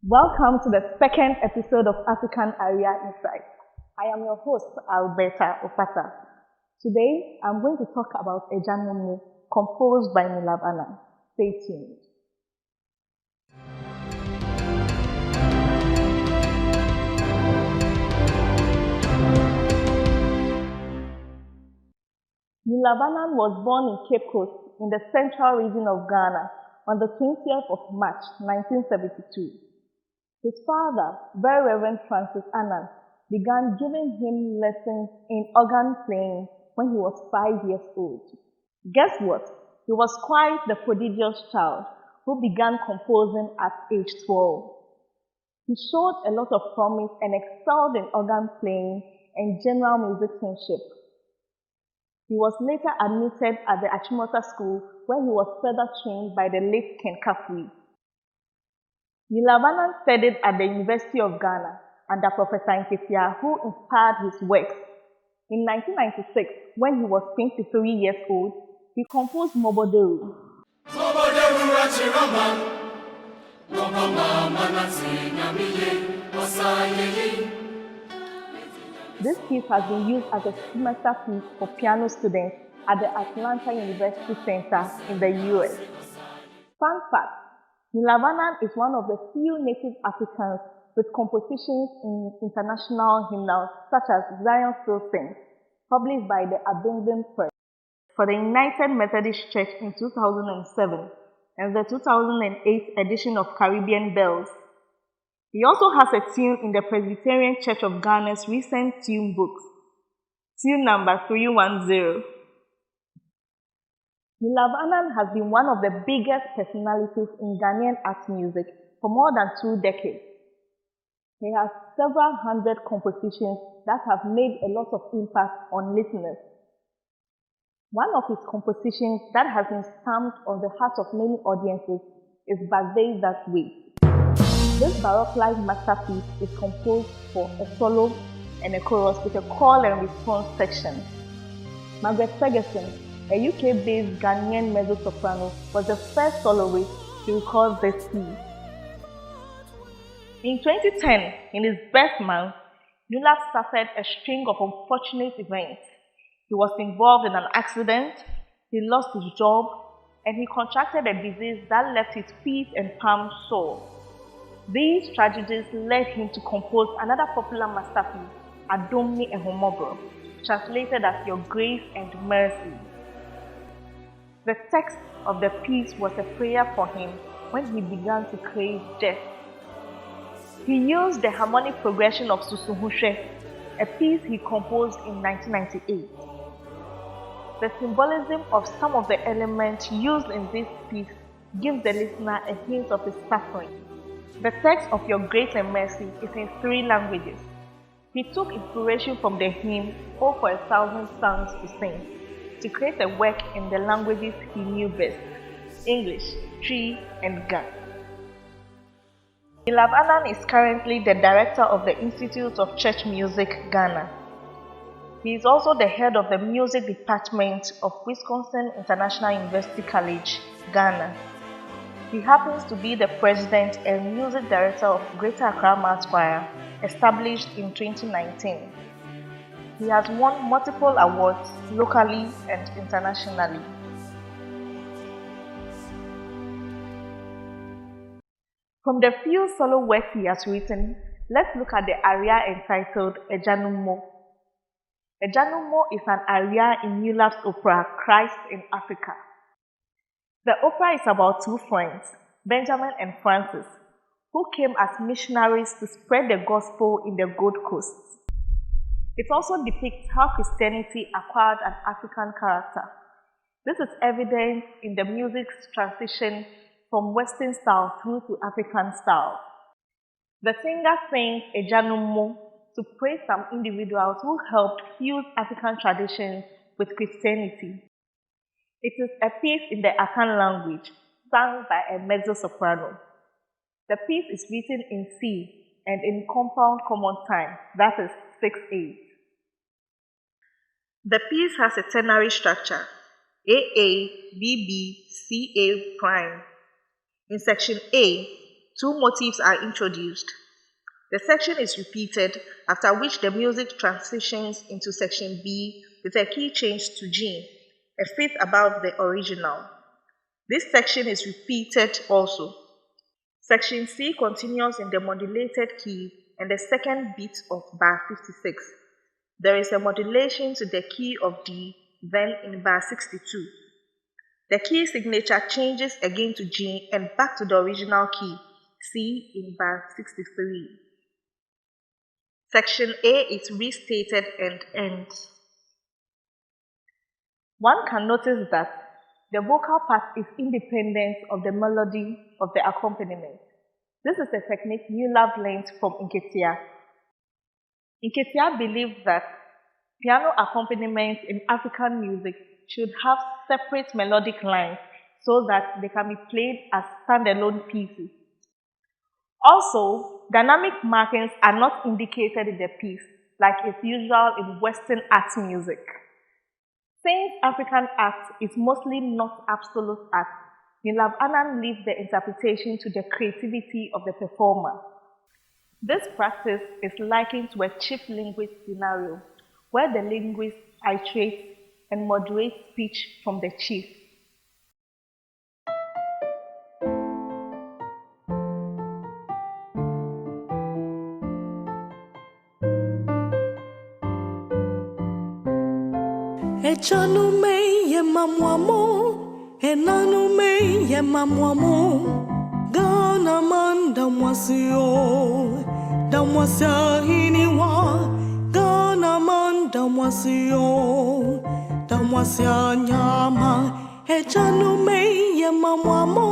Welcome to the second episode of African Aria Insight. I am your host, Alberta Opata. Today, I'm going to talk about Agyanom Mo, composed by Newlove Annan. Stay tuned. Newlove Annan was born in Cape Coast in the central region of Ghana on the 20th of March 1972. His father, Very Reverend Francis Annan, began giving him lessons in organ playing when he was 5 years old. Guess what? He was quite the prodigious child who began composing at age 12. He showed a lot of promise and excelled in organ playing and general musicianship. He was later admitted at the Achimota School, where he was further trained by the late Ken Kafui. Newlove Annan studied at the University of Ghana under Professor Nketia, who inspired his works. In 1996, when he was 23 years old, he composed MOBOASE. This piece has been used as a semester piece for piano students at the Atlanta University Center in the US. Fun fact, Newlove Annan is one of the few native Africans with compositions in international hymnals such as Zion Still Sings, published by the Abingdon Press for the United Methodist Church in 2007 and the 2008 edition of Caribbean Bells. He also has a tune in the Presbyterian Church of Ghana's recent tune books, tune number 310. Newlove Annan has been one of the biggest personalities in Ghanaian art music for more than 2 decades. He has several hundred compositions that have made a lot of impact on listeners. One of his compositions that has been stamped on the hearts of many audiences is Birthdays That Way. This Baroque-like masterpiece is composed for a solo and a chorus with a call and response section. Margaret Ferguson, a UK-based Ghanaian mezzo-soprano, was the first soloist to record this piece. In 2010, in his birth month, Newlove suffered a string of unfortunate events. He was involved in an accident, he lost his job, and he contracted a disease that left his feet and palms sore. These tragedies led him to compose another popular masterpiece, Adomni Ehomobro, translated as Your Grace and Mercy. The text of the piece was a prayer for him when he began to crave death. He used the harmonic progression of Susuhushe, a piece he composed in 1998. The symbolism of some of the elements used in this piece gives the listener a hint of his suffering. The text of Your Grace and Mercy is in 3 languages. He took inspiration from the hymn, Oh for 1,000 Songs to Sing, to create a work in the languages he knew best, English, Twi, and Ga. Newlove Annan is currently the director of the Institute of Church Music, Ghana. He is also the head of the music department of Wisconsin International University College, Ghana. He happens to be the president and music director of Greater Accra Mass Choir, established in 2019. He has won multiple awards locally and internationally. From the few solo works he has written, let's look at the aria entitled Agyanom Mo. Agyanom Mo is an aria in Newlove's opera Christ in Africa. The opera is about 2 friends, Benjamin and Francis, who came as missionaries to spread the gospel in the Gold Coast. It also depicts how Christianity acquired an African character. This is evident in the music's transition from Western style through to African style. The singer sings Agyanom Mo to praise some individuals who helped fuse African traditions with Christianity. It is a piece in the Akan language, sung by a mezzo-soprano. The piece is written in C and in compound common time, that is 6/8. The piece has a ternary structure, AA, BB, CA prime. In section A, Two motifs are introduced. The section is repeated, after which the music transitions into section B with a key change to G, a fifth above the original. This section is repeated also. Section C continues in the modulated key and the second beat of bar 56. There is a modulation to the key of D, then in bar 62. The key signature changes again to G and back to the original key, C in bar 63. Section A is restated and ends. One can notice that the vocal part is independent of the melody of the accompaniment. This is a technique Newlove learned from Nketia. Nketia believes that piano accompaniment in African music should have separate melodic lines so that they can be played as standalone pieces. Also, dynamic markings are not indicated in the piece, like is usual in Western art music. Since African art is mostly not absolute art, Newlove Annan leaves the interpretation to the creativity of the performer. This practice is likened to a chief linguist scenario, where the linguist iterates and moderates speech from the chief. Agyanom Mo ye mamwamo, Agyanom Mo ye mamwamo. Ghana man damwasio, damwasia hiniwa. Ghana man damwasio, damwasia nyama. Agyanom Mo ye mamwamo,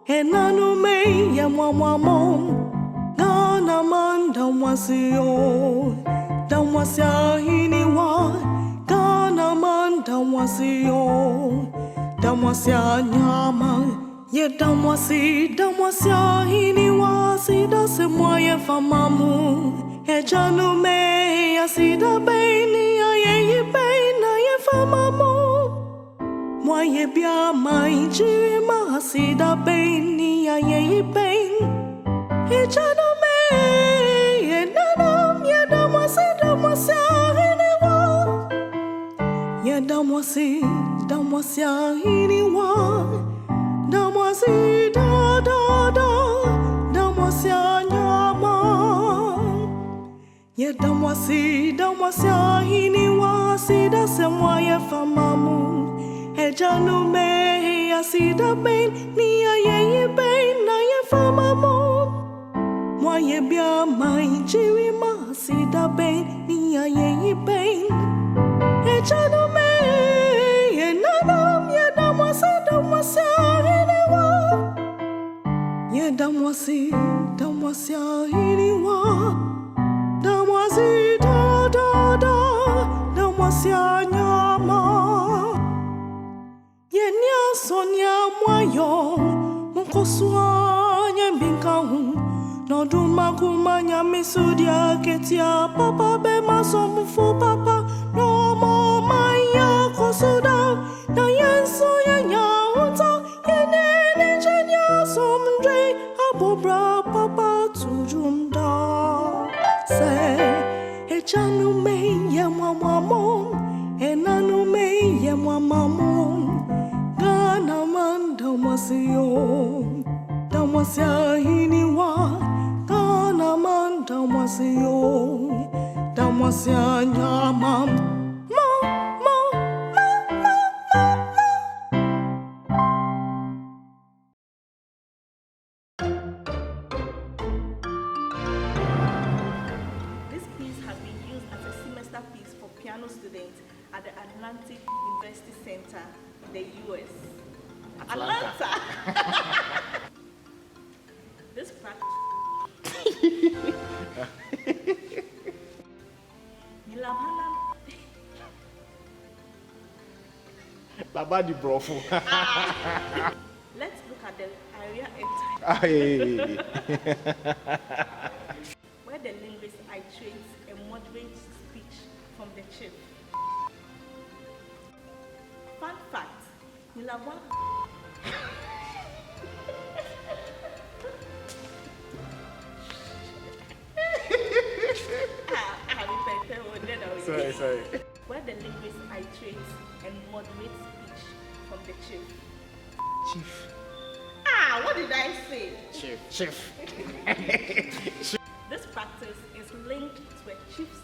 Agyanom Mo ye mamwamo. Ghana man damwasio, damwasia hiniwa. Damwasia nyama, ye damwasia hiniwa, sida se moye famamu. Agyanom Mo ya sida beini ya ye beina ye famamu. Moye bia mai jirima sida beini ya ye bein. Agyanom Mo ye nanam ye damwasia hiniwa. Ye damwasia hiniwa. Damwasi da damwasia nyama. Ye damwasia hiniwa, sida se moye famamu. Agyanom Mo ya sida bein ni ya ye bein na ye famamu. Moye bia mai jirima sida bein ni ya ye bein. Agyanom Mo ye nanam ye damwasia hiniwa. Ye damwasia hiniwa. Damwasi da damwasia nyama. Ye nya sonya mwayo, mukoswa nye binkahu. No duma kumanya misudia ketia, papa be masomfu papa. No mo maya kosuda, na yenso ye nyaunta. Ye nene jenya somdre, abobra papa tujunda. Say, Agyanom Mo ye mamwamo, Agyanom Mo ye mamwamo. Ghana man damwasio, damwasia hiniwa. Ghana man damwasio, damwasia nyama. This piece has been used as a semester piece for piano students at the Atlantic University Center in the US. Atlanta. This practice. Newlove Annan. Baba di brofo. Let's look at the Aria Insight, where the linguist iterates and moderates speech from the chief. Fun fact, Newlove Annan. Sorry. Where the linguist iterates and modulates speech from the chief. Chief. What did I say? Chief. This practice is linked to a chief's